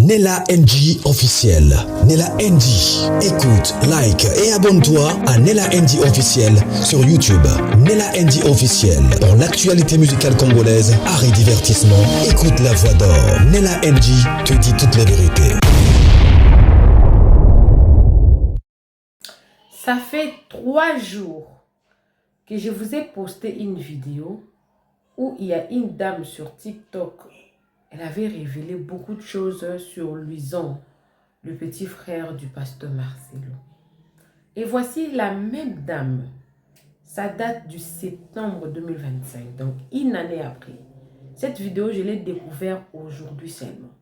Nella NG officiel. Nella NG. Écoute, like et abonne-toi à Nella NG officiel sur YouTube. Nella NG officiel. Pour l'actualité musicale congolaise, art et divertissement, écoute la voix d'or. Nella NG te dit toutes les vérités. Ça fait 3 jours que je vous ai posté une vidéo où il y a une dame sur TikTok. Elle avait révélé beaucoup de choses sur Luison, le petit frère du pasteur Marcelo. Et voici la même dame. Ça date du septembre 2025, donc une année après. Cette vidéo, je l'ai découverte aujourd'hui seulement.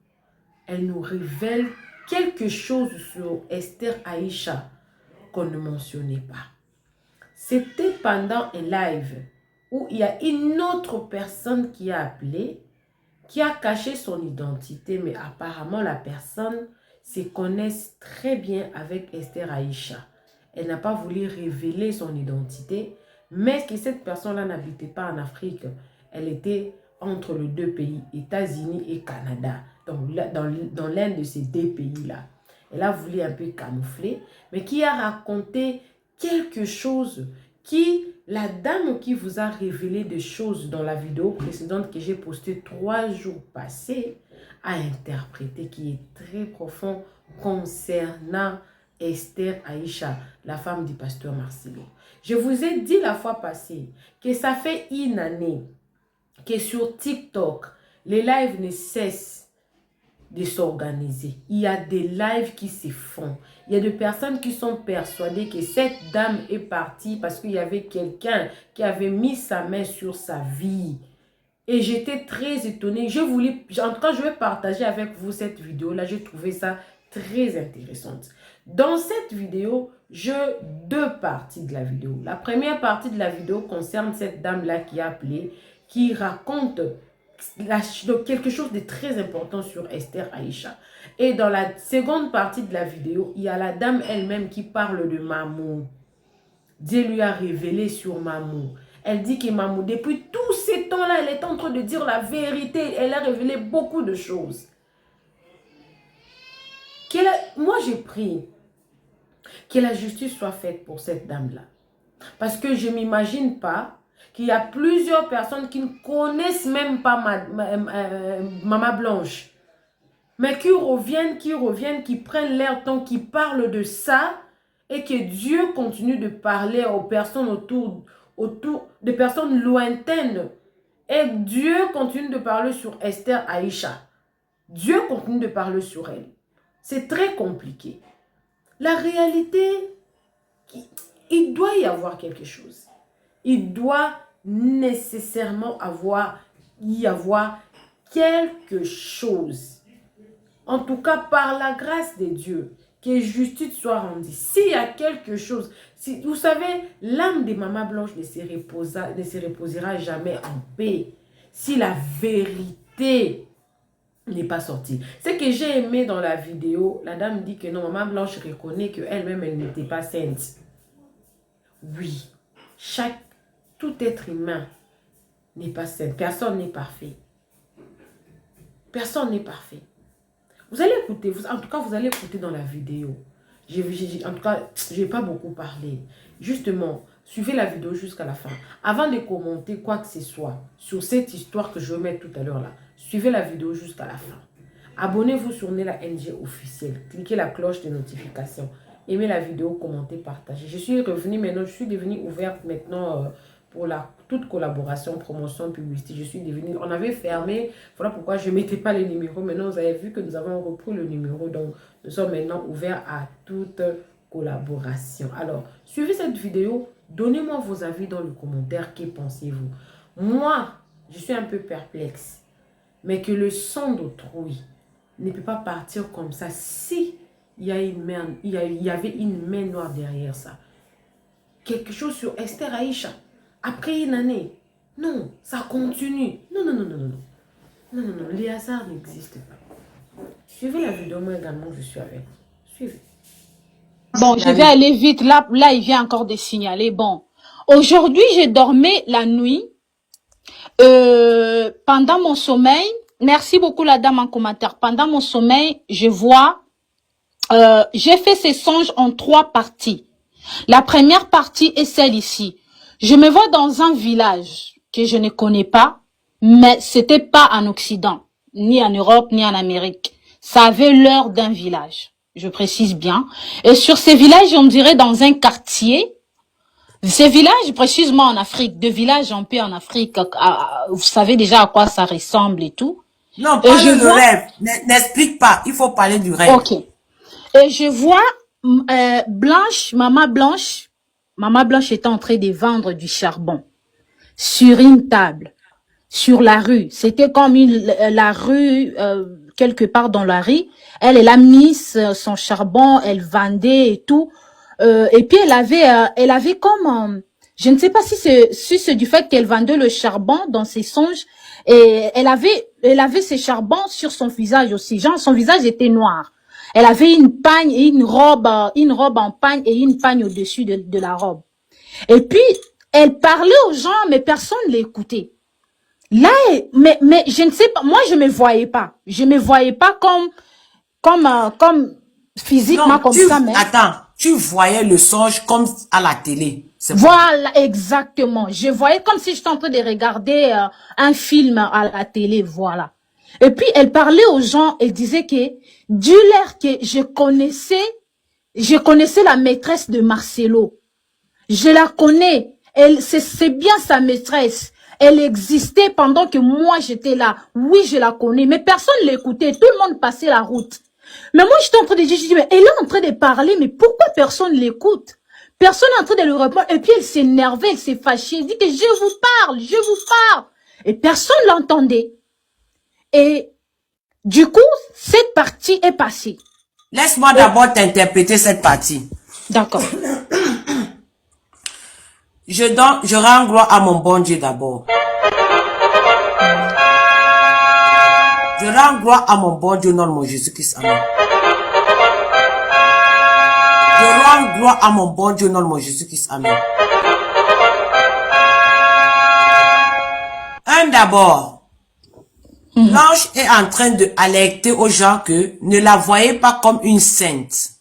Elle nous révèle quelque chose sur Esther Aïcha qu'on ne mentionnait pas. C'était pendant un live où il y a une autre personne qui a appelé, qui a caché son identité, mais apparemment la personne se connaît très bien avec Esther Aïcha. Elle n'a pas voulu révéler son identité, mais que cette personne-là n'habitait pas en Afrique. Elle était entre les deux pays, États-Unis et Canada, donc dans l'un de ces deux pays-là. Elle a voulu un peu camoufler, mais qui a raconté quelque chose qui, la dame qui vous a révélé des choses dans la vidéo précédente que j'ai postée 3 jours passés, a interprété, qui est très profond concernant Esther Aïcha, la femme du pasteur Marcelo. Je vous ai dit la fois passée que ça fait une année que sur TikTok, les lives ne cessent de s'organiser. Il y a des lives qui se font. Il y a des personnes qui sont persuadées que cette dame est partie parce qu'il y avait quelqu'un qui avait mis sa main sur sa vie. Et j'étais très étonnée. En tout cas, je vais partager avec vous cette vidéo-là. J'ai trouvé ça très intéressante. Dans cette vidéo, j'ai 2 parties de la vidéo. La première partie de la vidéo concerne cette dame-là qui a appelé, qui raconte quelque chose de très important sur Esther Aïcha. Et dans la seconde partie de la vidéo, il y a la dame elle-même qui parle de Mamou. Dieu lui a révélé sur Mamou. Elle dit que Mamou, depuis tous ces temps-là, elle est en train de dire la vérité. Elle a révélé beaucoup de choses. Moi, j'ai prié que la justice soit faite pour cette dame-là. Parce que je ne m'imagine pas qu'il y a plusieurs personnes qui ne connaissent même pas Maman Blanche. Mais qui reviennent, qui prennent leur temps, qui parlent de ça. Et que Dieu continue de parler aux personnes autour des personnes lointaines. Et Dieu continue de parler sur Esther Aïcha. Dieu continue de parler sur elle. C'est très compliqué. La réalité, il doit y avoir quelque chose. Il doit nécessairement y avoir quelque chose. En tout cas, par la grâce de Dieu, que justice soit rendue. S'il y a quelque chose, vous savez, l'âme de Maman Blanche ne se reposera jamais en paix si la vérité n'est pas sortie. Ce que j'ai aimé dans la vidéo, la dame dit que non, Maman Blanche reconnaît qu'elle-même, elle n'était pas sainte. Oui, tout être humain n'est pas saint. Personne n'est parfait. Personne n'est parfait. Vous allez écouter, en tout cas, vous allez écouter dans la vidéo. En tout cas, je n'ai pas beaucoup parlé. Justement, suivez la vidéo jusqu'à la fin. Avant de commenter quoi que ce soit sur cette histoire que je vais mettre tout à l'heure là, suivez la vidéo jusqu'à la fin. Abonnez-vous sur Nella NG officiel. Cliquez la cloche de notification. Aimez la vidéo, commentez, partagez. Je suis revenue maintenant, je suis devenue ouverte maintenant pour toute collaboration, promotion, publicité. Je suis devenue, on avait fermé, voilà pourquoi je ne mettais pas les numéros. Maintenant, vous avez vu que nous avons repris le numéro, donc nous sommes maintenant ouverts à toute collaboration. Alors, suivez cette vidéo, donnez-moi vos avis dans les commentaires, que pensez-vous? Moi, je suis un peu perplexe, mais que le sang d'autrui ne peut pas partir comme ça si il y avait une main noire derrière ça. Quelque chose sur Esther Aïcha. Après une année. Non, ça continue. Non. Non, les hasards n'existent pas. Suivez la vidéo, moi également, je suis avec. Suivez. Bon, je vais aller vite. Là, il vient encore de signaler. Bon, aujourd'hui, j'ai dormi la nuit. Pendant mon sommeil, Merci beaucoup la dame en commentaire. Pendant mon sommeil, je vois, j'ai fait ces songes en 3 parties. La première partie est celle ici. Je me vois dans un village que je ne connais pas, mais c'était pas en Occident, ni en Europe, ni en Amérique. Ça avait l'air d'un village, je précise bien. Et sur ces villages, on dirait dans un quartier. Ces villages, précisément en Afrique, de villages un peu en Afrique, vous savez déjà à quoi ça ressemble et tout. Non, Et je parle de vois, rêve. N'explique pas. Il faut parler du rêve. ok. Et je vois Maman Blanche était en train de vendre du charbon sur une table, sur la rue. C'était comme la rue, quelque part dans la rue. Elle a mis son charbon, elle vendait et tout. Et puis elle avait comme, je ne sais pas si c'est du fait qu'elle vendait le charbon dans ses songes. Et elle avait ses charbons sur son visage aussi. Genre, son visage était noir. Elle avait une pagne et une robe en pagne et une pagne au-dessus de la robe. Et puis, elle parlait aux gens, mais personne ne l'écoutait. Là, mais je ne sais pas, moi, je me voyais pas. Je me voyais pas comme physiquement Non, comme ça, mais. attends, tu voyais le songe comme à la télé. Voilà, exactement. Je voyais comme si j'étais en train de regarder un film à la télé, voilà. Et puis, elle parlait aux gens, elle disait que, du l'air que je connaissais la maîtresse de Marcelo. Je la connais. C'est bien sa maîtresse. Elle existait pendant que moi j'étais là. Oui, je la connais, mais personne l'écoutait. Tout le monde passait la route. Mais moi, j'étais en train de dire, je dis, mais elle est en train de parler, mais pourquoi personne l'écoute? Personne n'est en train de lui répondre. Et puis, elle s'énervait, elle s'est fâchée. Elle dit que je vous parle. Et personne l'entendait. Et du coup, cette partie est passée. Laisse-moi d'abord t'interpréter cette partie. D'accord. Je rends gloire à mon bon Dieu d'abord. Je rends gloire à mon bon Dieu, non mon Jésus-Christ. Amen. Je rends gloire à mon bon Dieu, non mon Jésus-Christ. Amen. D'abord, l'ange est en train de alerter aux gens que ne la voyez pas comme une sainte.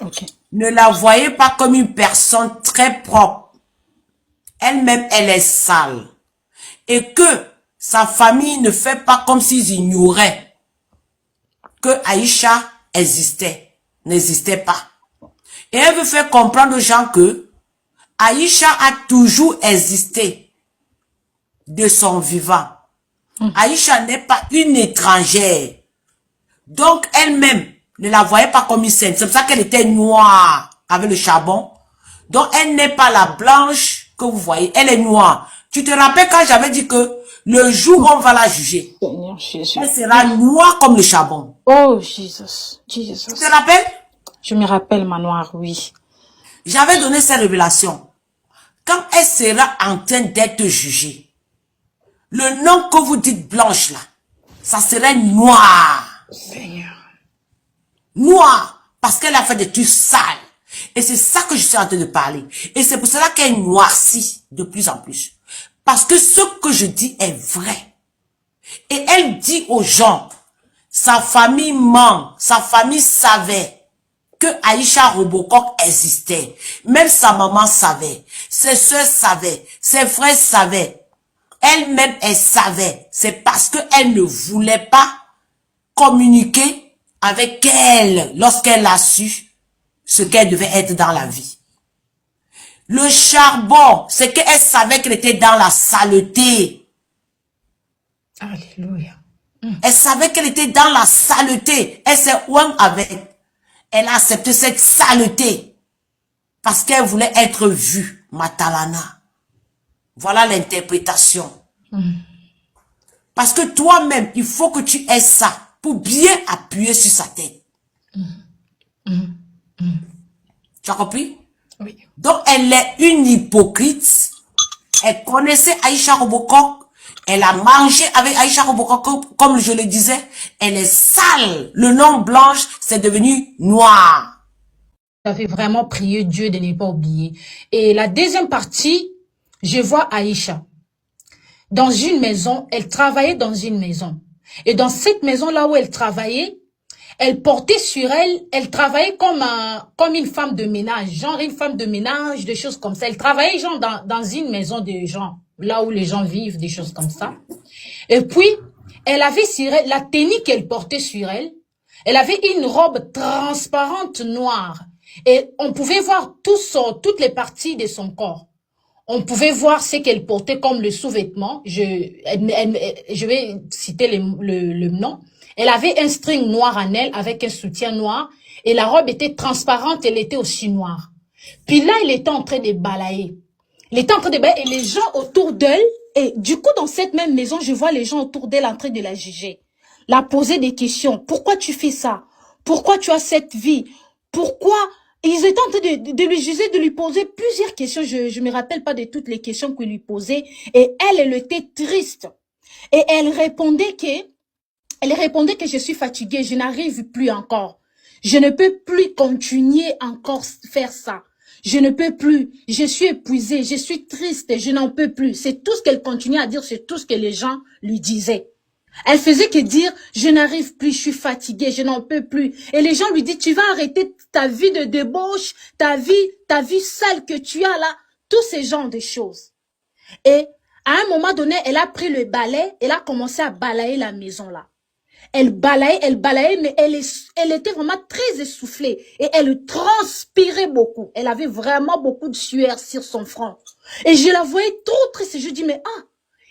Okay. Ne la voyez pas comme une personne très propre. Elle-même, elle est sale. Et que sa famille ne fait pas comme s'ils ignoraient que Aïcha n'existait pas. Et elle veut faire comprendre aux gens que Aïcha a toujours existé de son vivant. Aïcha n'est pas une étrangère. Donc, elle-même ne la voyait pas comme une sainte. C'est pour ça qu'elle était noire avec le charbon. Donc, elle n'est pas la blanche que vous voyez. Elle est noire. Tu te rappelles quand j'avais dit que le jour où on va la juger, elle sera noire comme le charbon. Oh, Jesus. Tu te rappelles? Je me rappelle, ma noire, oui. J'avais donné cette révélation. Quand elle sera en train d'être jugée, le nom que vous dites blanche là, ça serait noir. Seigneur. Noir, parce qu'elle a fait des trucs sales. Et c'est ça que je suis en train de parler. Et c'est pour cela qu'elle noircit de plus en plus. Parce que ce que je dis est vrai. Et elle dit aux gens, sa famille ment, sa famille savait que Aïcha Robocop existait. Même sa maman savait, ses soeurs savaient, ses frères savaient. Elle-même, elle savait. C'est parce qu'elle ne voulait pas communiquer avec elle lorsqu'elle a su ce qu'elle devait être dans la vie. Le charbon, c'est qu'elle savait qu'elle était dans la saleté. Alléluia. Elle savait qu'elle était dans la saleté. Elle s'est ouïe avec. Elle a accepté cette saleté parce qu'elle voulait être vue. Matalana. Voilà l'interprétation. Parce que toi-même, il faut que tu aies ça pour bien appuyer sur sa tête. Tu as compris? Oui. Donc, elle est une hypocrite. Elle connaissait Aïcha Robocop. Elle a mangé avec Aïcha Robocop, comme je le disais. Elle est sale. Le nom blanche, c'est devenu noir. J'avais vraiment prié Dieu de ne pas oublier. Et la deuxième partie, je vois Aïcha. dans une maison, elle travaillait dans une maison. Et dans cette maison-là où elle travaillait, elle portait sur elle, elle travaillait comme une femme de ménage, genre une femme de ménage, des choses comme ça. Elle travaillait genre dans une maison de gens, là où les gens vivent, des choses comme ça. Et puis, elle avait sur elle, la tenue qu'elle portait sur elle, elle avait une robe transparente noire. Et on pouvait voir toutes les parties de son corps. On pouvait voir ce qu'elle portait comme le sous-vêtement. Je vais citer le nom. Elle avait un string noir en elle avec un soutien noir et la robe était transparente, elle était aussi noire. Puis là, elle était en train de balayer. Elle était en train de balayer et les gens autour d'elle, et du coup, dans cette même maison, je vois les gens autour d'elle en train de la juger, la poser des questions. Pourquoi tu fais ça? Pourquoi tu as cette vie? Pourquoi? Ils étaient en train de lui juger, de lui poser plusieurs questions. Je me rappelle pas de toutes les questions qu'ils lui posaient. Et elle était triste. Et elle répondait que je suis fatiguée, je n'arrive plus encore. Je ne peux plus continuer encore faire ça. Je ne peux plus. Je suis épuisée, je suis triste, je n'en peux plus. C'est tout ce qu'elle continuait à dire, c'est tout ce que les gens lui disaient. Elle faisait que dire, je n'arrive plus, je suis fatiguée, je n'en peux plus. Et les gens lui disent, tu vas arrêter ta vie de débauche, ta vie sale que tu as là, tous ces genres de choses. Et à un moment donné, elle a pris le balai, elle a commencé à balayer la maison là. Elle balayait, mais elle était vraiment très essoufflée et elle transpirait beaucoup. Elle avait vraiment beaucoup de sueur sur son front. Et je la voyais trop triste. Et je dis, mais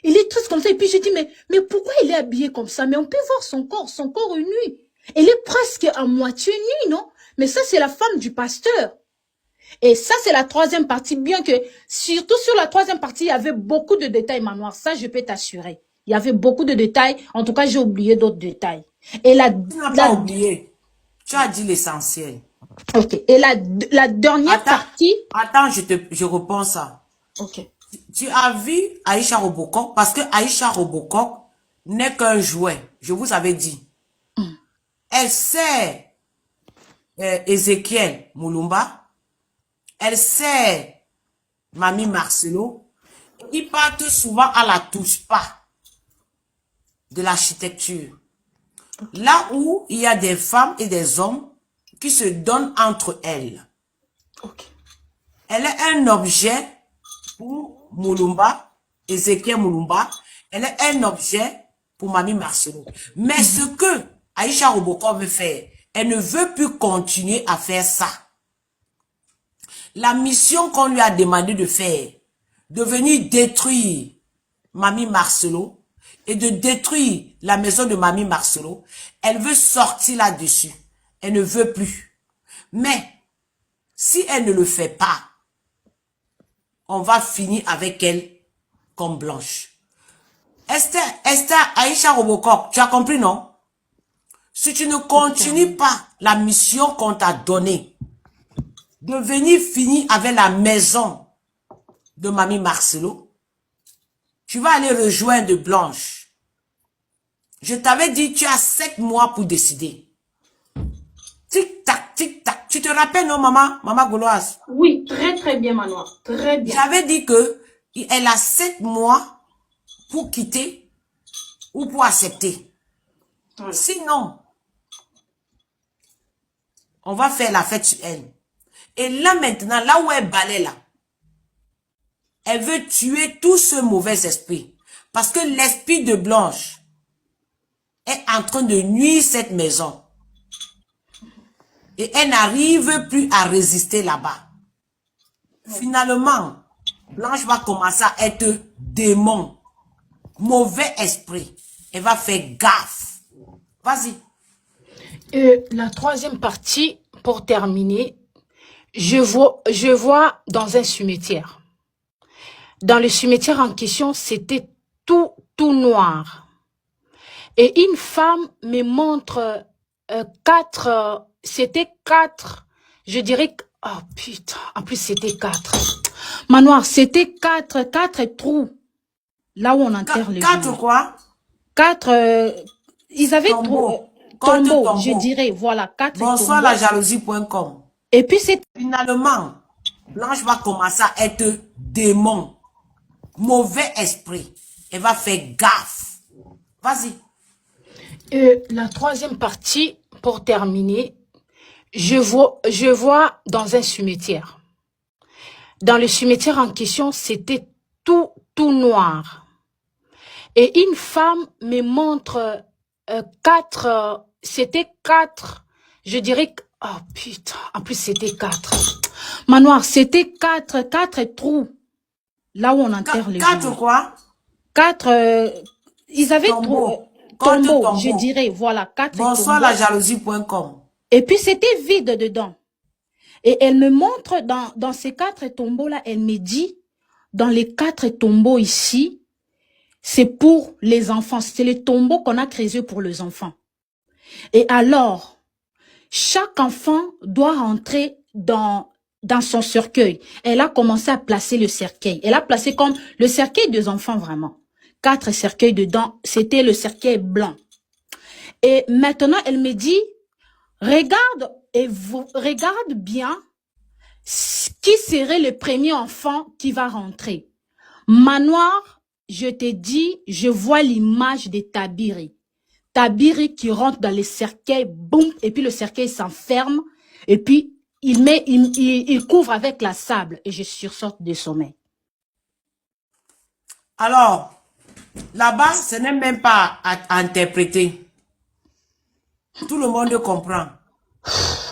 il est triste comme ça. Et puis je dis, mais pourquoi il est habillé comme ça? Mais on peut voir son corps nu. Elle est presque à moitié nue, non? Mais ça, c'est la femme du pasteur. Et ça, c'est la troisième partie, bien que, surtout sur la troisième partie, il y avait beaucoup de détails, Manoir. Ça, je peux t'assurer. Il y avait beaucoup de détails. En tout cas, j'ai oublié d'autres détails. Et Tu n'as pas oublié. Tu as dit l'essentiel. Ok. Et la dernière partie. Attends, je reprends ça. Ok. Tu as vu Aïcha Robocop, parce que Aïcha Robocop n'est qu'un jouet. Je vous avais dit. Elle sait Ézéchiel Moulumba. Elle sait Mamie Marcelo. Ils partent souvent à la touche pas de l'architecture. Là où il y a des femmes et des hommes qui se donnent entre elles. Ok. Elle est un objet pour Moulumba, Ézéchiel Moulumba. Elle est un objet pour Mamie Marcelo. Mais ce que Aïcha Robocop veut faire, elle ne veut plus continuer à faire ça. La mission qu'on lui a demandé de faire, de venir détruire Mamie Marcelo et de détruire la maison de Mamie Marcelo, elle veut sortir là-dessus. Elle ne veut plus. Mais, si elle ne le fait pas, on va finir avec elle comme blanche. Esther, Aïcha Robocop, tu as compris, non? Si tu ne continues pas la mission qu'on t'a donnée, de venir finir avec la maison de Mamie Marcelo, tu vas aller rejoindre Blanche. Je t'avais dit, tu as 7 mois pour décider. Tic-tac, tic-tac. Tu te rappelles, non, maman Gauloise? Oui, très très bien, Manoir. Très bien. J'avais dit que elle a 7 mois pour quitter ou pour accepter. Oui. Sinon, on va faire la fête sur elle. Et là maintenant, là où elle balaie là, elle veut tuer tout ce mauvais esprit. Parce que l'esprit de Blanche est en train de nuire cette maison. Et elle n'arrive plus à résister là-bas. Finalement, Blanche va commencer à être démon. Mauvais esprit. Elle va faire gaffe. Vas-y. La troisième partie, pour terminer, je vois dans un cimetière. Dans le cimetière en question, c'était tout noir. Et une femme me montre c'était 4, je dirais, oh putain, en plus c'était 4. Manoir, c'était 4 trous. Là où on enterre les gens. 4 quoi? 4, ils avaient tombeau, je dirais, voilà, 4 bonsoir la jalousie.com. Et puis c'est... Finalement, Blanche va commencer à être démon. Mauvais esprit. elle va faire gaffe. Vas-y. La troisième partie, pour terminer, je vois dans un cimetière. Dans le cimetière en question, c'était tout noir. Et une femme me montre c'était quatre, je dirais, oh putain, en plus c'était quatre. Manoir, c'était quatre trous, là où on enterre les gens. Quatre quoi? Quatre, ils avaient tombeaux. Tombeau, je dirais, voilà, quatre Bonsoir tombeaux. la jalousie.com. Et puis c'était vide dedans. Et elle me montre dans ces quatre tombeaux-là, elle me dit, dans les quatre tombeaux ici, c'est pour les enfants. C'est les tombeaux qu'on a créés pour les enfants. Et alors, chaque enfant doit rentrer dans son cercueil. Elle a commencé à placer le cercueil. Elle a placé comme le cercueil des enfants vraiment. 4 cercueils dedans, c'était le cercueil blanc. Et maintenant, elle me dit, regarde bien qui serait le premier enfant qui va rentrer. Manoir, je te dis, je vois l'image de Tabiri. Tabiri qui rentre dans les cercueils, boum, et puis le cercueil s'enferme, et puis il couvre avec la sable, et je sursaute de sommeil. Alors, là-bas, ce n'est même pas à interpréter. Tout le monde comprend.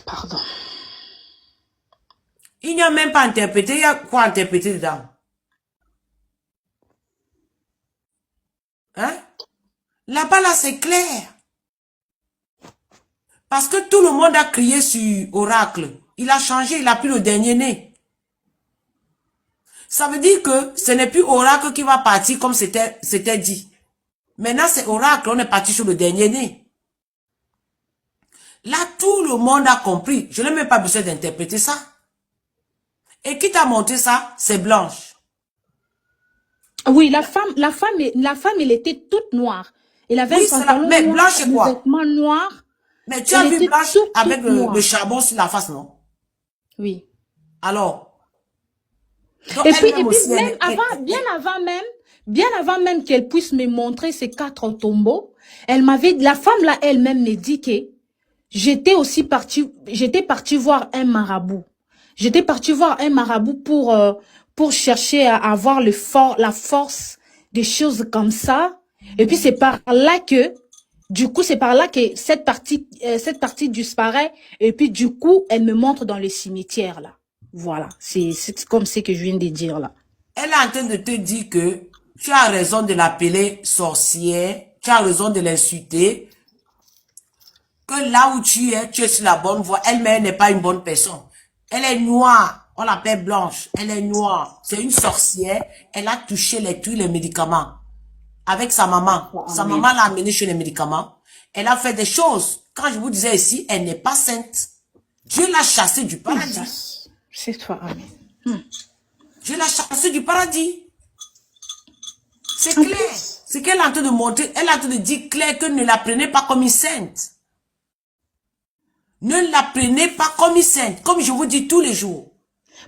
Pardon. Il n'y a même pas à interpréter, il y a quoi interpréter dedans? Hein? Là-bas, là, c'est clair. Parce que tout le monde a crié sur Oracle. Il a changé, il a pris le dernier né. Ça veut dire que ce n'est plus Oracle qui va partir comme c'était dit. Maintenant, c'est Oracle, on est parti sur le dernier né. Là, tout le monde a compris. Je n'ai même pas besoin d'interpréter ça. Et qui t'a montré ça? C'est Blanche. Oui, la femme, elle était toute noire. Elle avait Oui, un pantalon mais noir, Blanche, c'est quoi? un vêtement noir. Mais tu as vu Blanche avec le charbon sur la face, non? Oui. Alors. Donc, Et puis aussi, même bien avant même qu'elle puisse me montrer ces 4 tombeaux, la femme là elle-même me dit que j'étais partie voir un marabout. J'étais partie voir un marabout pour chercher à avoir la force des choses comme ça. Et puis c'est par là que cette partie disparaît. Et puis du coup, elle me montre dans le cimetière là. Voilà, c'est comme ce que je viens de dire là. Elle est en train de te dire que tu as raison de l'appeler sorcière, tu as raison de l'insulter, que là où tu es sur la bonne voie. Elle-même n'est pas une bonne personne. Elle est noire, on l'appelle Blanche, elle est noire, c'est une sorcière, elle a touché les médicaments avec sa maman. Sa maman l'a amenée chez les médicaments. Elle a fait des choses. Quand je vous disais ici, elle n'est pas sainte. Dieu l'a chassée du paradis. C'est toi, amen. Dieu l'a chassée du paradis. C'est clair. Ce qu'elle est en train de montrer, elle est en train de dire clair que ne la prenez pas comme une sainte. Ne la prenez pas comme une sainte, comme je vous dis tous les jours.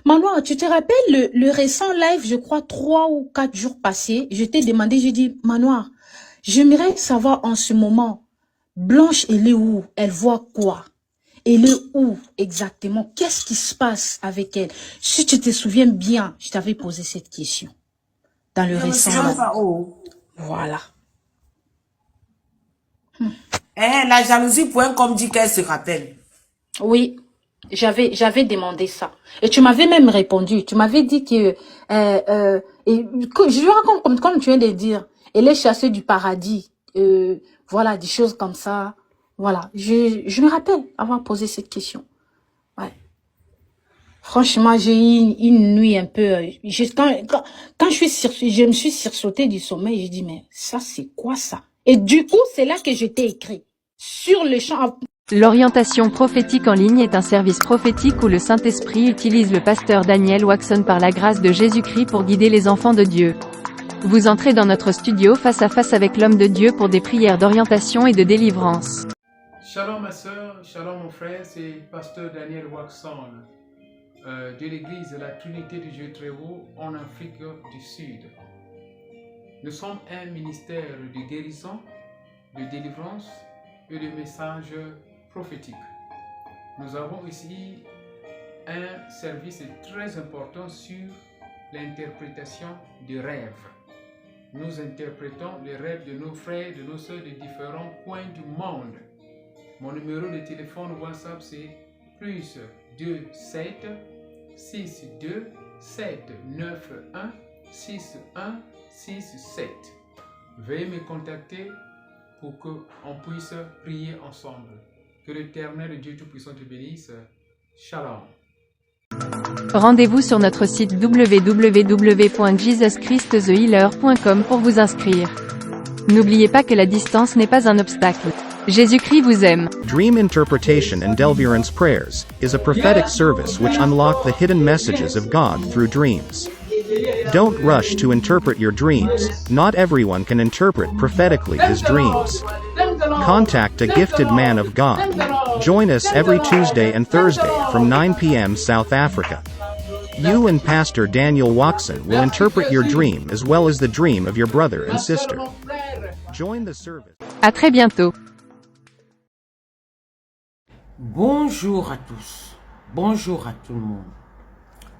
Manoir, tu te rappelles le récent live, je crois 3 ou 4 jours passés, je t'ai demandé, j'ai dit, Manoir, j'aimerais savoir en ce moment, Blanche, elle est où? Elle voit quoi? Elle est où exactement? Qu'est-ce qui se passe avec elle? Si tu te souviens bien, je t'avais posé cette question. Dans le récent live. Voilà. La jalousie.com dit qu'elle se rappelle. Oui, j'avais demandé ça. Et tu m'avais même répondu. Tu m'avais dit que, je lui raconte comme tu viens de dire, elle est chassée du paradis. Voilà, des choses comme ça. Voilà, je me rappelle avoir posé cette question. Ouais. Franchement, j'ai eu une nuit un peu... quand je me suis sursautée du sommeil, j'ai dit, mais ça, c'est quoi ça? Et du coup, c'est là que je t'ai écrit. Sur le champ... L'orientation prophétique en ligne est un service prophétique où le Saint-Esprit utilise le pasteur Daniel Waxon par la grâce de Jésus-Christ pour guider les enfants de Dieu. Vous entrez dans notre studio face à face avec l'homme de Dieu pour des prières d'orientation et de délivrance. Shalom ma soeur, shalom mon frère, c'est pasteur Daniel Waxon de l'église de la Trinité du Dieu Très Haut en Afrique du Sud. Nous sommes un ministère de guérison, de délivrance et de messages prophétiques. Nous avons ici un service très important sur l'interprétation des rêves. Nous interprétons les rêves de nos frères, de nos soeurs de différents coins du monde. Mon numéro de téléphone WhatsApp c'est plus 27 62 791 6167. Veuillez me contacter pour qu'on puisse prier ensemble. Que l'Éternel Dieu Tout-Puissant te bénisse. Shalom. Rendez-vous sur notre site www.jesuschristthehealer.com pour vous inscrire. N'oubliez pas que la distance n'est pas un obstacle. Jésus-Christ vous aime. Dream Interpretation and Deliverance Prayers is a prophetic service which unlock the hidden messages of God through dreams. Don't rush to interpret your dreams. Not everyone can interpret prophetically his dreams. Contact a gifted man of God. Join us every Tuesday and Thursday from 9 p.m. South Africa. You and Pastor Daniel Watson will interpret your dream as well as the dream of your brother and sister. Join the service. À très bientôt. Bonjour à tous, bonjour à tout le monde.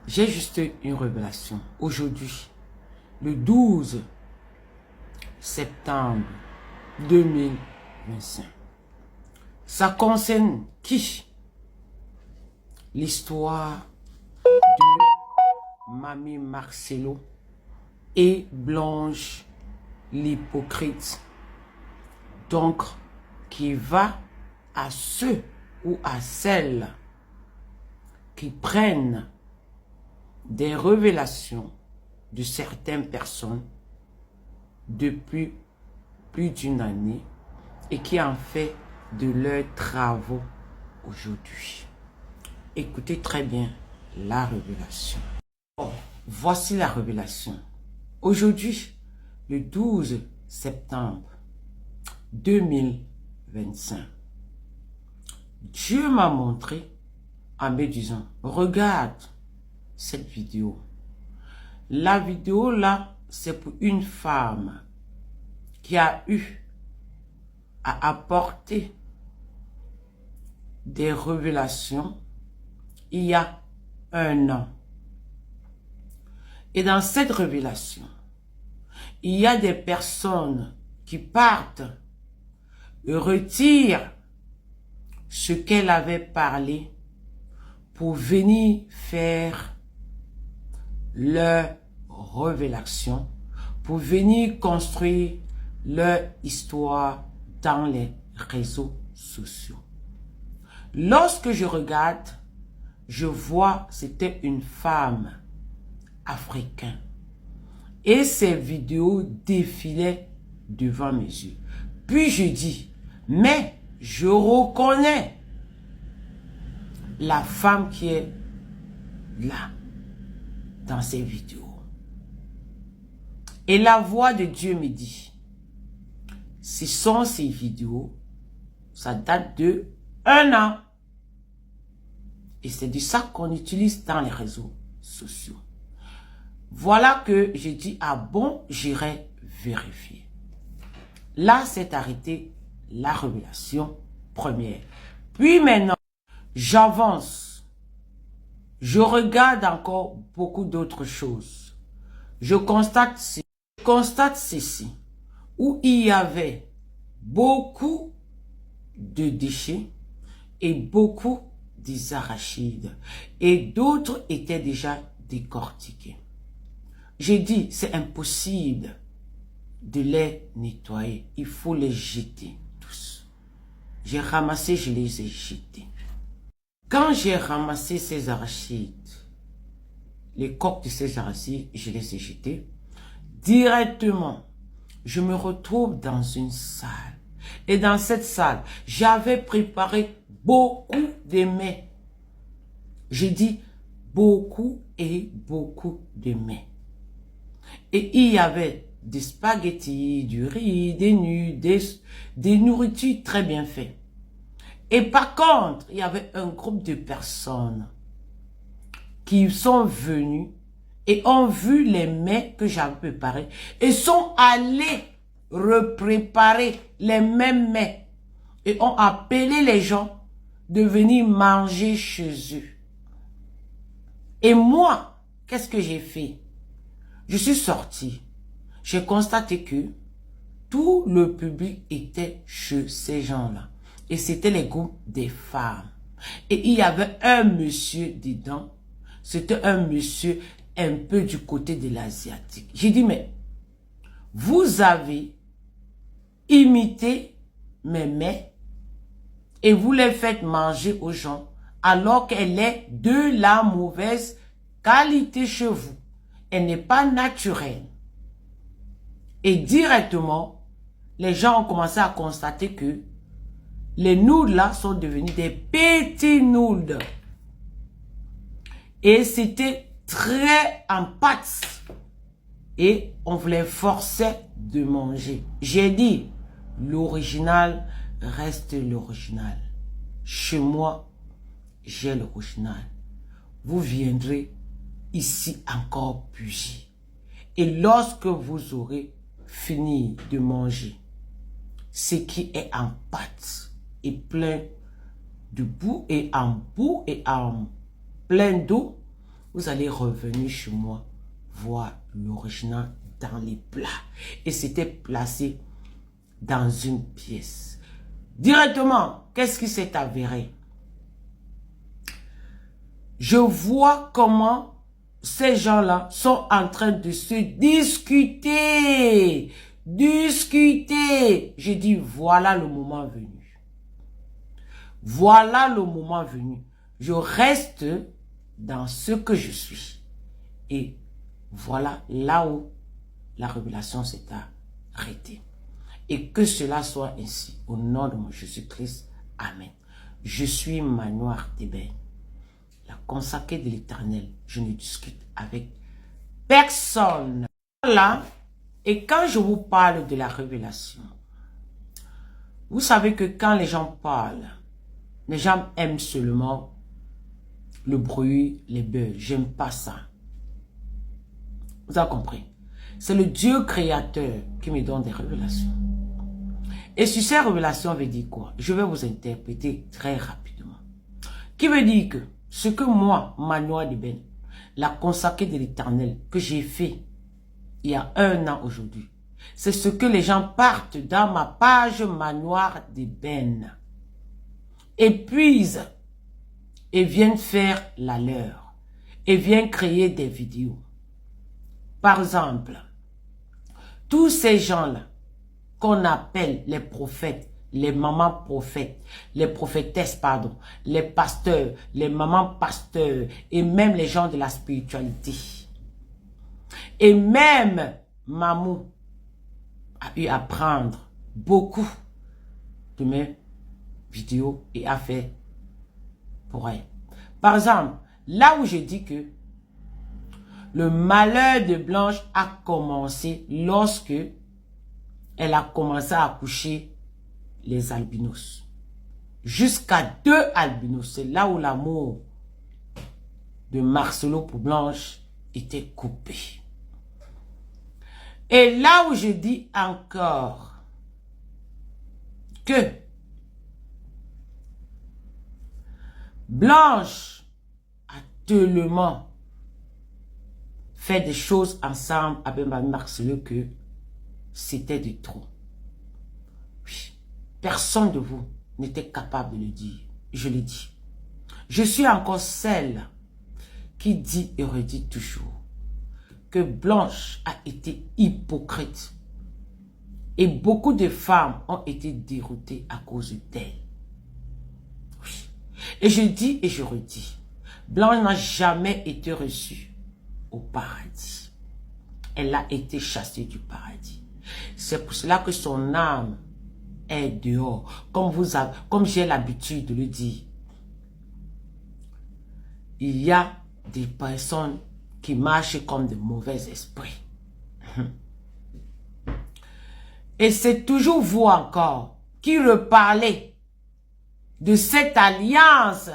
J'ai juste une révélation. Aujourd'hui, le 12 septembre 2025. Ça concerne qui? L'histoire de Mamie Marcelo et Blanche l'hypocrite. Donc, qui va à ceux ou à celles qui prennent des révélations de certaines personnes depuis plus d'une année et qui en fait de leurs travaux aujourd'hui. Écoutez très bien la révélation. Oh, voici la révélation. Aujourd'hui, le 12 septembre 2025, Dieu m'a montré en me disant, regarde cette vidéo. La vidéo là, c'est pour une femme qui a eu à apporter des révélations il y a 1 an. Et dans cette révélation, il y a des personnes qui partent et retirent ce qu'elle avait parlé pour venir faire leur révélation, pour venir construire leur histoire dans les réseaux sociaux. Lorsque je regarde, je vois c'était une femme africaine. Et ces vidéos défilaient devant mes yeux. Puis je dis, mais je reconnais la femme qui est là, dans ces vidéos. Et la voix de Dieu me dit, ce sont ces vidéos, ça date de 1 an. Et c'est de ça qu'on utilise dans les réseaux sociaux. Voilà que j'ai dit, ah bon, j'irai vérifier. Là, c'est arrêté la révélation première. Puis maintenant, j'avance. Je regarde encore beaucoup d'autres choses. Je constate ceci, où il y avait beaucoup de déchets et beaucoup des arachides. Et d'autres étaient déjà décortiqués. J'ai dit, c'est impossible de les nettoyer. Il faut les jeter tous. J'ai ramassé, je les ai jetés. Quand j'ai ramassé ces arachides, les coques de ces arachides, je les ai jetés, directement, je me retrouve dans une salle. Et dans cette salle, j'avais préparé beaucoup de mets. J'ai dit beaucoup et beaucoup de mets. Et il y avait des spaghettis, du riz, des nudes, des nourritures très bien faites. Et par contre, il y avait un groupe de personnes qui sont venues et ont vu les mets que j'avais préparés et sont allés repréparer les mêmes mets et ont appelé les gens de venir manger chez eux. Et moi, qu'est-ce que j'ai fait? Je suis sortie. J'ai constaté que tout le public était chez ces gens-là. Et c'était les groupes des femmes. Et il y avait un monsieur dedans. C'était un monsieur un peu du côté de l'asiatique. J'ai dit, mais vous avez imité mes mets et vous les faites manger aux gens alors qu'elle est de la mauvaise qualité chez vous. Elle n'est pas naturelle. Et directement, les gens ont commencé à constater que les noodles là sont devenus des petits noodles. Et c'était très en pâte. Et on voulait forcer de manger. J'ai dit, l'original reste l'original. Chez moi, j'ai l'original. Vous viendrez ici encore puiser. Et lorsque vous aurez fini de manger ce qui est en pâte et plein de boue et en plein d'eau, vous allez revenir chez moi voir l'original dans les plats. Et c'était placé dans une pièce. Directement, qu'est-ce qui s'est avéré? Je vois comment ces gens-là sont en train de se discuter. J'ai dit, voilà le moment venu. Voilà le moment venu. Je reste dans ce que je suis. Et voilà là où la révélation s'est arrêtée. Et que cela soit ainsi. Au nom de mon Jésus-Christ. Amen. Je suis Manoir Tébé, la consacrée de l'Éternel. Je ne discute avec personne. Voilà. Et quand je vous parle de la révélation, vous savez que quand les gens parlent, les gens aiment seulement le bruit, les beurs. J'aime pas ça. Vous avez compris? C'est le Dieu créateur qui me donne des révélations. Et sur ces révélations veut dire quoi? Je vais vous interpréter très rapidement. Qui veut dire que ce que moi, Manoir Tébé, la consacrée de l'Éternel, que j'ai fait il y a 1 an aujourd'hui, c'est ce que les gens partent dans ma page Manoir Tébé, épuisent et viennent faire la leur et viennent créer des vidéos. Par exemple, tous ces gens-là qu'on appelle les prophètes, les mamans prophètes, les prophétesses, pardon, les pasteurs, les mamans pasteurs et même les gens de la spiritualité. Et même Mamou a eu à prendre beaucoup de mes vidéos et a fait pour elle. Par exemple, là où je dis que le malheur de Blanche a commencé lorsque elle a commencé à accoucher les albinos. Jusqu'à 2 albinos. C'est là où l'amour de Marcelo pour Blanche était coupé. Et là où je dis encore que Blanche a tellement fait des choses ensemble avec Marcelo que c'était de trop. Oui. Personne de vous n'était capable de le dire. Je l'ai dit. Je suis encore celle qui dit et redit toujours que Blanche a été hypocrite. Et beaucoup de femmes ont été déroutées à cause d'elle. Oui. Et je dis et je redis, Blanche n'a jamais été reçue au paradis. Elle a été chassée du paradis. C'est pour cela que son âme est dehors. Comme j'ai l'habitude de le dire, il y a des personnes qui marchent comme de mauvais esprits. Et c'est toujours vous encore qui reparlez de cette alliance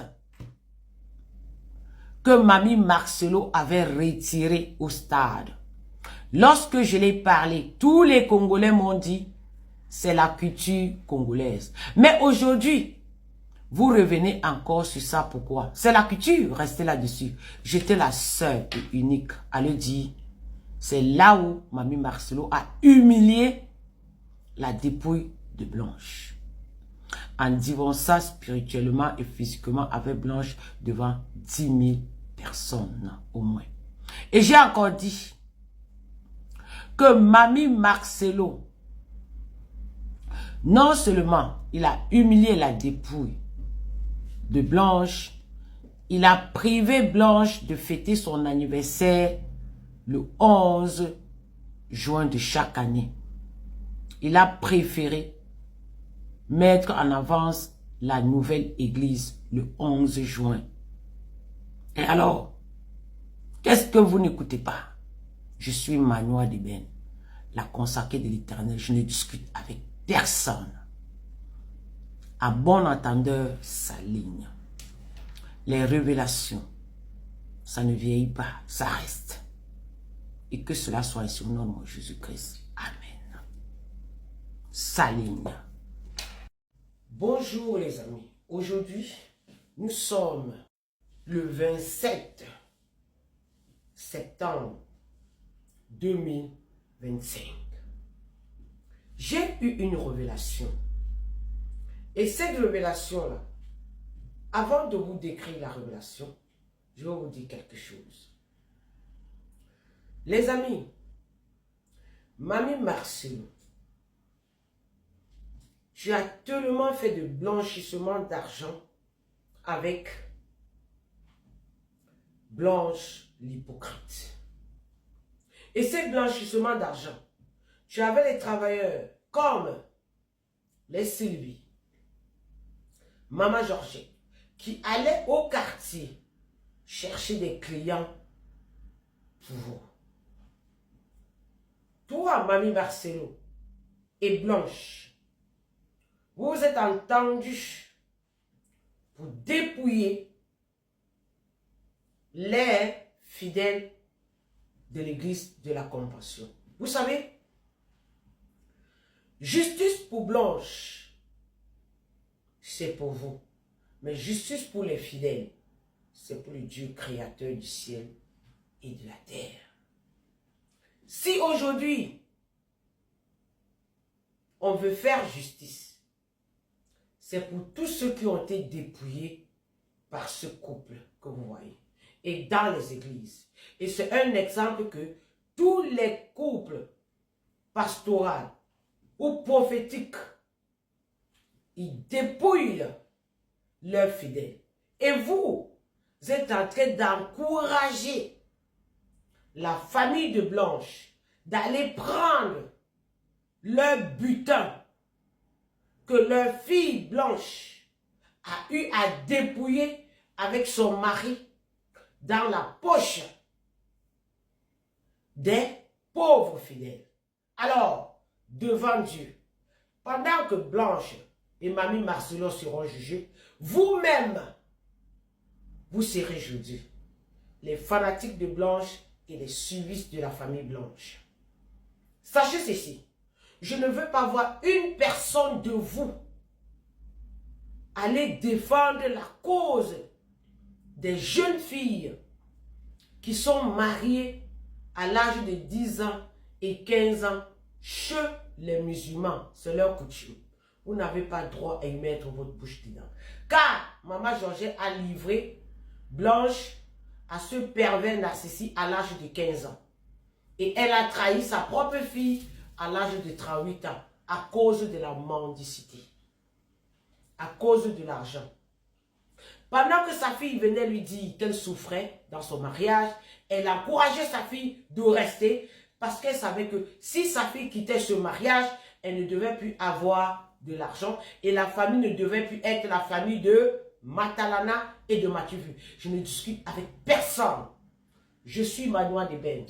que Mamie Marcelo avait retiré au stade. Lorsque je l'ai parlé, tous les Congolais m'ont dit, c'est la culture congolaise. Mais aujourd'hui, vous revenez encore sur ça. Pourquoi? C'est la culture, restez là-dessus. J'étais la seule et unique à le dire. C'est là où Mamie Marcelo a humilié la dépouille de Blanche. En disant ça spirituellement et physiquement avec Blanche devant 10 000 personnes au moins. Et j'ai encore dit que Mamie Marcelo, non seulement il a humilié la dépouille de Blanche, il a privé Blanche de fêter son anniversaire le 11 juin de chaque année. Il a préféré mettre en avance la nouvelle église le 11 juin. Et alors, qu'est-ce que vous n'écoutez pas? Je suis Manoa Deben, la consacrée de l'Éternel. Je ne discute avec personne. À bon entendeur, ça ligne. Les révélations, ça ne vieillit pas, ça reste. Et que cela soit ainsi au nom de mon Jésus-Christ. Amen. Ça ligne. Bonjour les amis. Aujourd'hui, nous sommes le 27 septembre 2025. J'ai eu une révélation. Et cette révélation-là, avant de vous décrire la révélation, je vais vous dire quelque chose. Les amis, Mamie Marcelo, tu as tellement fait de blanchissement d'argent avec Blanche l'hypocrite. Et ces blanchissement d'argent, tu avais les travailleurs comme les Sylvie, Maman Georgette, qui allaient au quartier chercher des clients pour vous. Toi, Mamie Marcelo et Blanche, vous êtes entendus pour dépouiller les fidèles de l'église de la Compassion. Vous savez, justice pour Blanche, c'est pour vous. Mais justice pour les fidèles, c'est pour le Dieu créateur du ciel et de la terre. Si aujourd'hui, on veut faire justice, c'est pour tous ceux qui ont été dépouillés par ce couple que vous voyez. Et dans les églises. Et c'est un exemple que tous les couples pastoraux ou prophétiques, ils dépouillent leurs fidèles. Et vous êtes en train d'encourager la famille de Blanche d'aller prendre leur butin que leur fille Blanche a eu à dépouiller avec son mari dans la poche des pauvres fidèles. Alors, devant Dieu, pendant que Blanche et Mamie Marcelo seront jugés, vous-même, vous serez jugés. Les fanatiques de Blanche et les suivistes de la famille Blanche. Sachez ceci, je ne veux pas voir une personne de vous aller défendre la cause des jeunes filles qui sont mariées à l'âge de 10 ans et 15 ans chez les musulmans. C'est leur coutume. Vous n'avez pas droit à y mettre votre bouche dedans. Car Maman Georgette a livré Blanche à ce pervers narcissique à l'âge de 15 ans. Et elle a trahi sa propre fille à l'âge de 38 ans à cause de la mendicité. À cause de l'argent. Pendant que sa fille venait lui dire qu'elle souffrait dans son mariage, elle encourageait sa fille de rester parce qu'elle savait que si sa fille quittait ce mariage, elle ne devait plus avoir de l'argent et la famille ne devait plus être la famille de Matalana et de Mathieu. Je ne discute avec personne. Je suis Manoa Deben,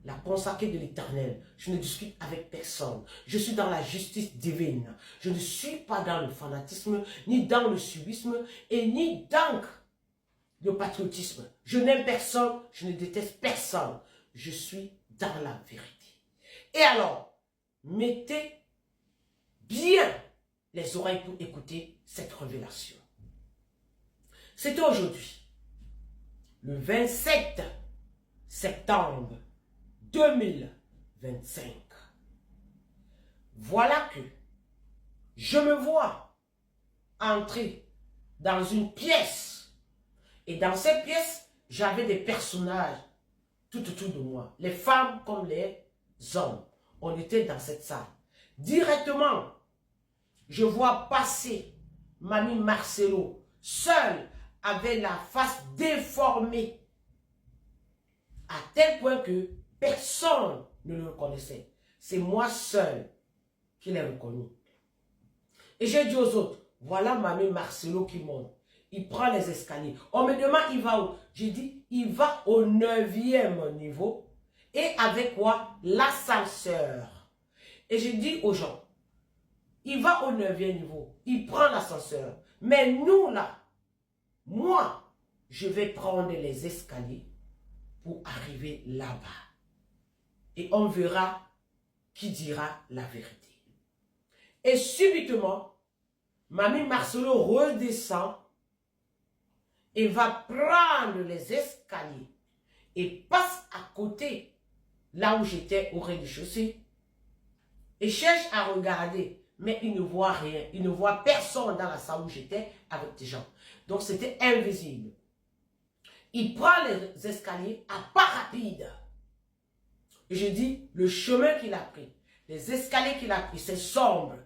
la consacrée de l'Éternel. Je ne discute avec personne. Je suis dans la justice divine. Je ne suis pas dans le fanatisme, ni dans le suivisme, et ni dans le patriotisme. Je n'aime personne, je ne déteste personne. Je suis dans la vérité. Et alors, mettez bien les oreilles pour écouter cette révélation. C'était aujourd'hui, le 27 septembre 2025. Voilà que je me vois entrer dans une pièce. Et dans cette pièce, j'avais des personnages tout autour de moi. Les femmes comme les hommes. On était dans cette salle. Directement, je vois passer Mamie Marcelo, seule, avec la face déformée. À tel point que personne ne le reconnaissait. C'est moi seul qui l'ai reconnu. Et j'ai dit aux autres, voilà Mamie Marcelo qui monte. Il prend les escaliers. On me demande, il va où? J'ai dit, il va au 9e niveau. Et avec quoi? L'ascenseur. Et j'ai dit aux gens, il va au 9e niveau. Il prend l'ascenseur. Mais nous là, moi, je vais prendre les escaliers pour arriver là-bas. Et on verra qui dira la vérité. Et subitement, Mamie Marcelo redescend et va prendre les escaliers et passe à côté, là où j'étais au rez-de-chaussée, et cherche à regarder, mais il ne voit rien, il ne voit personne dans la salle où j'étais avec des gens. Donc c'était invisible. Il prend les escaliers à pas rapide. Et je dis, le chemin qu'il a pris, les escaliers qu'il a pris, c'est sombre.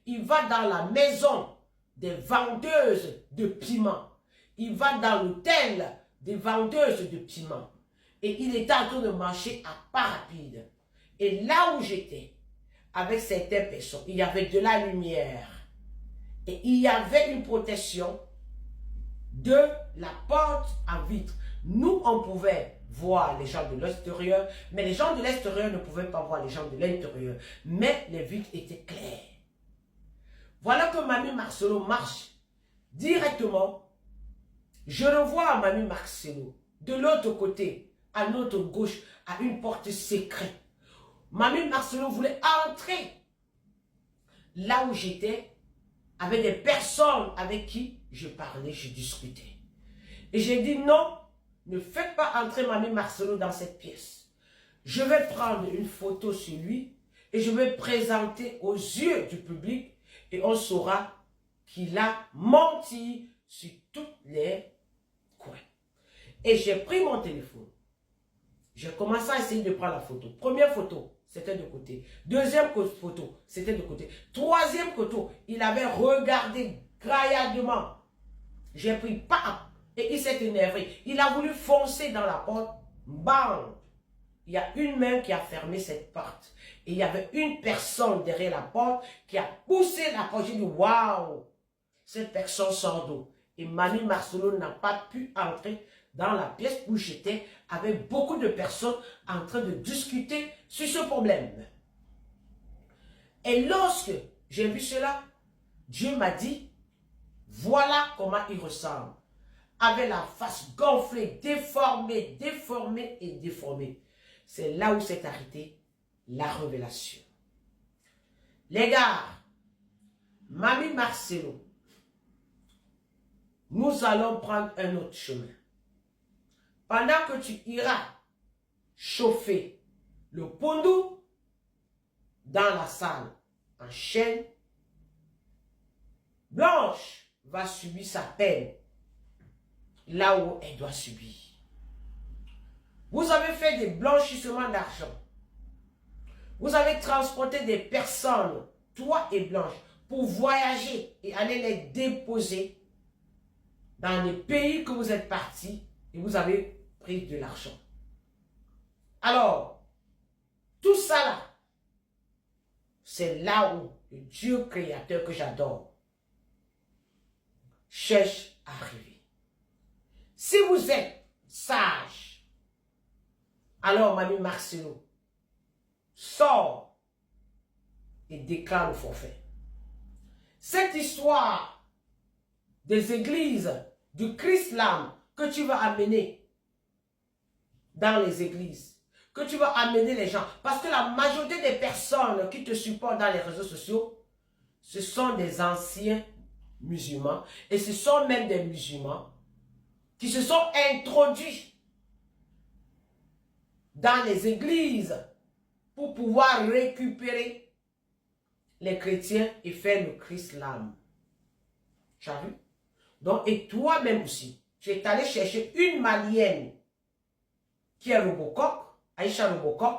Il va dans la maison des vendeuses de piments. Il va dans l'hôtel des vendeuses de piments. Et il était en train de marcher à pas rapide. Et là où j'étais, avec certaines personnes, il y avait de la lumière. Et il y avait une protection de la porte en vitre. Nous, on pouvait voir les gens de l'extérieur, mais les gens de l'extérieur ne pouvaient pas voir les gens de l'intérieur. Mais les vitres étaient claires. Voilà que Mamie Marcelo marche directement. Je revois Mamie Marcelo de l'autre côté, à notre gauche, à une porte secrète. Mamie Marcelo voulait entrer là où j'étais, avec des personnes avec qui je parlais, je discutais. Et j'ai dit non, ne faites pas entrer Mamie Marcelo dans cette pièce. Je vais prendre une photo sur lui et je vais présenter aux yeux du public et on saura qu'il a menti sur tous les coins. Et j'ai pris mon téléphone. J'ai commencé à essayer de prendre la photo. Première photo, c'était de côté. Deuxième photo, c'était de côté. Troisième photo, il avait regardé graillardement. J'ai pris pas et il s'est énervé. Il a voulu foncer dans la porte. Bam! Il y a une main qui a fermé cette porte. Et il y avait une personne derrière la porte qui a poussé la porte. J'ai dit, waouh! Cette personne sort d'où? Et Mamie Marcelo n'a pas pu entrer dans la pièce où j'étais avec beaucoup de personnes en train de discuter sur ce problème. Et lorsque j'ai vu cela, Dieu m'a dit, voilà comment il ressemble. Avec la face gonflée, déformée, déformée et déformée. C'est là où s'est arrêtée la révélation. Les gars, Mamie Marcelo, nous allons prendre un autre chemin. Pendant que tu iras chauffer le pondou dans la salle en chaîne, Blanche va subir sa peine là où elle doit subir. Vous avez fait des blanchissements d'argent. Vous avez transporté des personnes, toi et Blanche, pour voyager et aller les déposer dans les pays que vous êtes partis et vous avez pris de l'argent. Alors, tout ça là, c'est là où le Dieu créateur que j'adore cherche à arriver. Si vous êtes sage, alors Mamie Marcelo sort et déclare le forfait. Cette histoire des églises du Christ-Lam que tu vas amener dans les églises, que tu vas amener les gens. Parce que la majorité des personnes qui te supportent dans les réseaux sociaux, ce sont des anciens musulmans. Et ce sont même des musulmans qui se sont introduits dans les églises pour pouvoir récupérer les chrétiens et faire le Christ-l'âme. Tu as vu? Donc, et toi-même aussi, tu es allé chercher une Malienne qui est Robocop, Aïcha Robocop,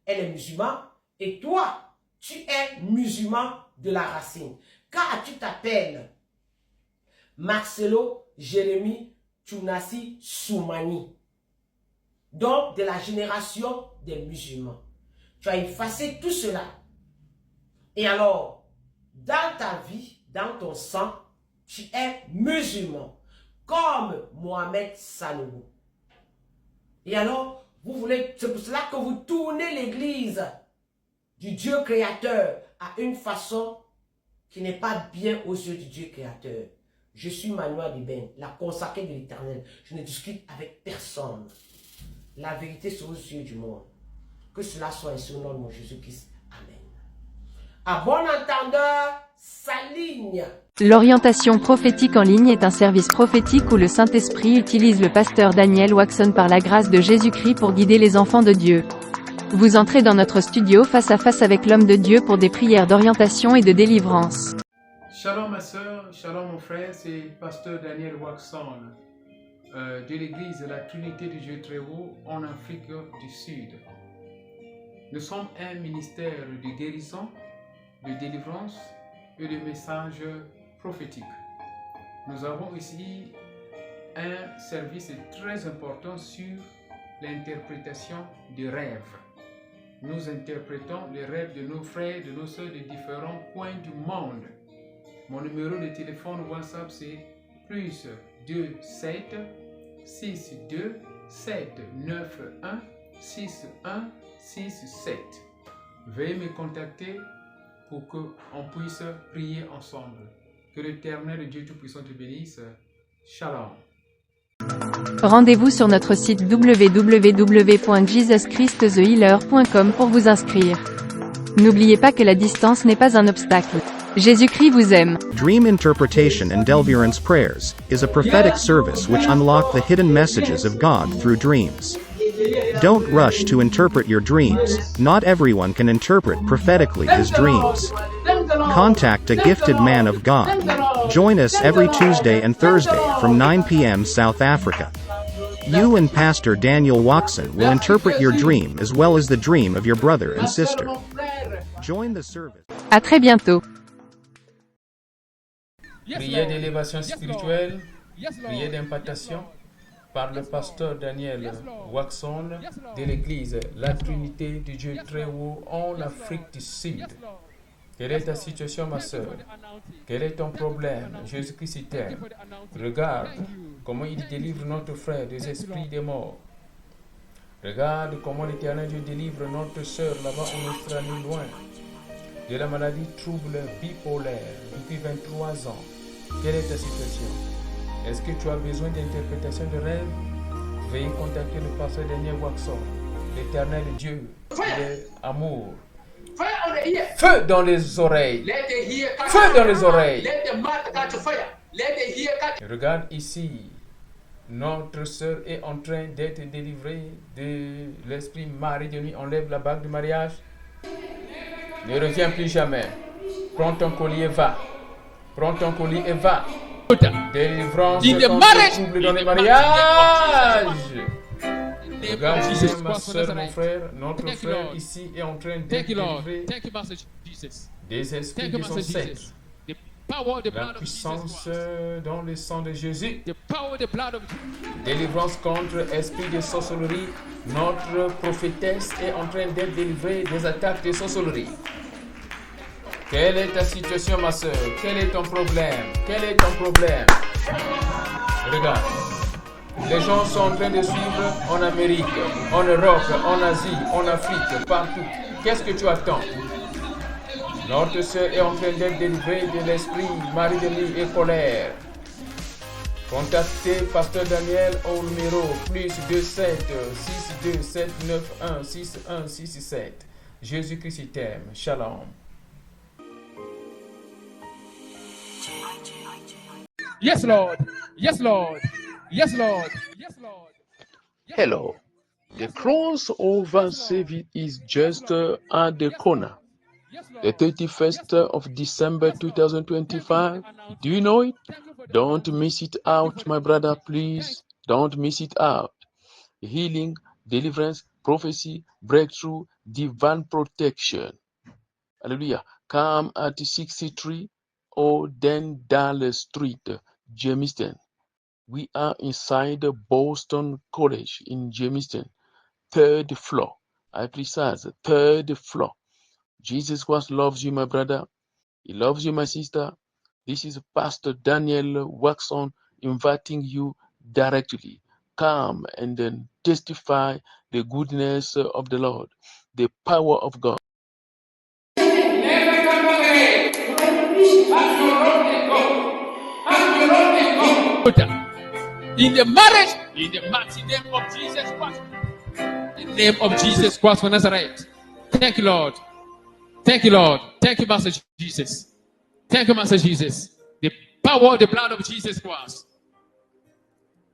elle est musulmane, et toi, tu es musulman de la racine. Car tu t'appelles Marcelo Jérémy Tchounassi Soumani, donc de la génération des musulmans. Tu as effacé tout cela. Et alors, dans ta vie, dans ton sang, tu es musulman, comme Mohamed Sanogo. Et alors, vous voulez, c'est pour cela que vous tournez l'église du Dieu créateur à une façon qui n'est pas bien aux yeux du Dieu créateur. Je suis Manoa Liben, la consacrée de l'Éternel. Je ne discute avec personne. La vérité c'est aux yeux du monde. Que cela soit ainsi au nom de mon Jésus-Christ. Amen. À bon entendeur, s'aligne. L'orientation prophétique en ligne est un service prophétique où le Saint-Esprit utilise le pasteur Daniel Waxon par la grâce de Jésus-Christ pour guider les enfants de Dieu. Vous entrez dans notre studio face à face avec l'homme de Dieu pour des prières d'orientation et de délivrance. Shalom ma soeur, shalom mon frère, c'est pasteur Daniel Waxon de l'église de la Trinité du Dieu très haut en Afrique du Sud. Nous sommes un ministère de guérison, de délivrance et de messages prophétiques. Nous avons ici un service très important sur l'interprétation des rêves. Nous interprétons les rêves de nos frères, de nos soeurs de différents coins du monde. Mon numéro de téléphone WhatsApp c'est plus 27 62 791 6167. Veuillez me contacter pour qu'on puisse prier ensemble. Que l'Éternel Dieu Tout-Puissant te bénisse. Shalom. Rendez-vous sur notre site www.jesuschristthehealer.com pour vous inscrire. N'oubliez pas que la distance n'est pas un obstacle. Jésus-Christ vous aime. Dream Interpretation and Deliverance Prayers is a prophetic service which unlock the hidden messages of God through dreams. Don't rush to interpret your dreams. Not everyone can interpret prophetically his dreams. Contact a gifted man of God. Join us every Tuesday and Thursday from 9 p.m. South Africa. You and Pastor Daniel Waxon will interpret your dream as well as the dream of your brother and sister. Join the service. À très bientôt. Prière d'élévation spirituelle, prière d'implantation par le pasteur Daniel Waxon de l'église La Trinité du Dieu très haut en Afrique du Sud. Quelle est ta situation, ma soeur? Quel est ton problème? Jésus-Christ t'aime. Regarde comment il délivre notre frère des esprits des morts. Regarde comment l'Éternel Dieu délivre notre soeur là-bas en Australie loin de la maladie trouble bipolaire depuis 23 ans. Quelle est ta situation? Est-ce que tu as besoin d'interprétation de rêve? Veuillez contacter le pasteur Daniel Waxon. L'Éternel Dieu, il est amour. Feu dans les oreilles. Feu dans les oreilles. Regarde ici. Notre sœur est en train d'être délivrée de l'esprit mari de nuit. Enlève la bague du mariage. Ne reviens plus jamais. Prends ton collier et va. Prends ton collier et va. Délivrance contre trouble dans les mariages. Regarde ici, ma soeur, mon frère, notre frère ici est en train d'être délivré des esprits de son sexe. La puissance dans le sang de Jésus. Délivrance contre esprit de sorcellerie. Notre prophétesse est en train d'être délivrée des attaques de sorcellerie. Quelle est ta situation, ma soeur? Quel est ton problème? Quel est ton problème? Regarde. Les gens sont en train de suivre en Amérique, en Europe, en Asie, en Afrique, partout. Qu'est-ce que tu attends? Notre sœur est en train d'être délivrée de l'esprit, mari de nuit et colère. Contactez Pasteur Daniel au numéro +27 62 791 6167. Jésus-Christ t'aime. Shalom. Yes, Lord. Yes, Lord. Yes, Lord. Yes, Lord. Hello. The crossover service is just at the corner. The 31st of December 2025. Do you know it? Don't miss it out, my brother, please. Don't miss it out. Healing, deliverance, prophecy, breakthrough, divine protection. Hallelujah. Come at 63 Oden Dallas Street, Jamestown. We are inside Boston College in Jamestown, 3rd floor. I precise, 3rd floor. Jesus Christ loves you, my brother. He loves you, my sister. This is Pastor Daniel Waxon inviting you directly. Come and then testify the goodness of the Lord, the power of God. In the marriage, in the mighty name of Jesus Christ. In the name of Jesus Christ of Nazareth. Thank you, Lord. Thank you, Lord. Thank you, Master Jesus. Thank you, Master Jesus. The power of the blood of Jesus Christ.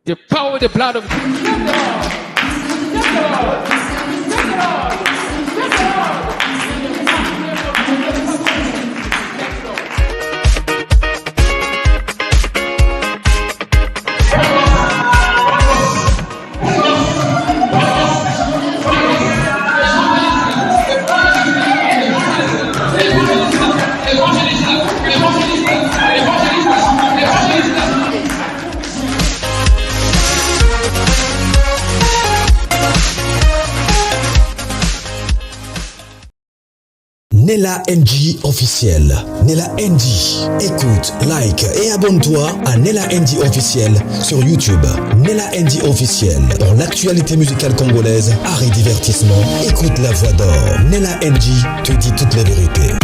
The power of the blood of Jesus. Nella NG officiel. Nella NG. Écoute, like et abonne-toi à Nella NG officiel sur YouTube. Nella NG officiel. Pour l'actualité musicale congolaise, art et divertissement, écoute la voix d'or. Nella NG te dit toutes les vérités.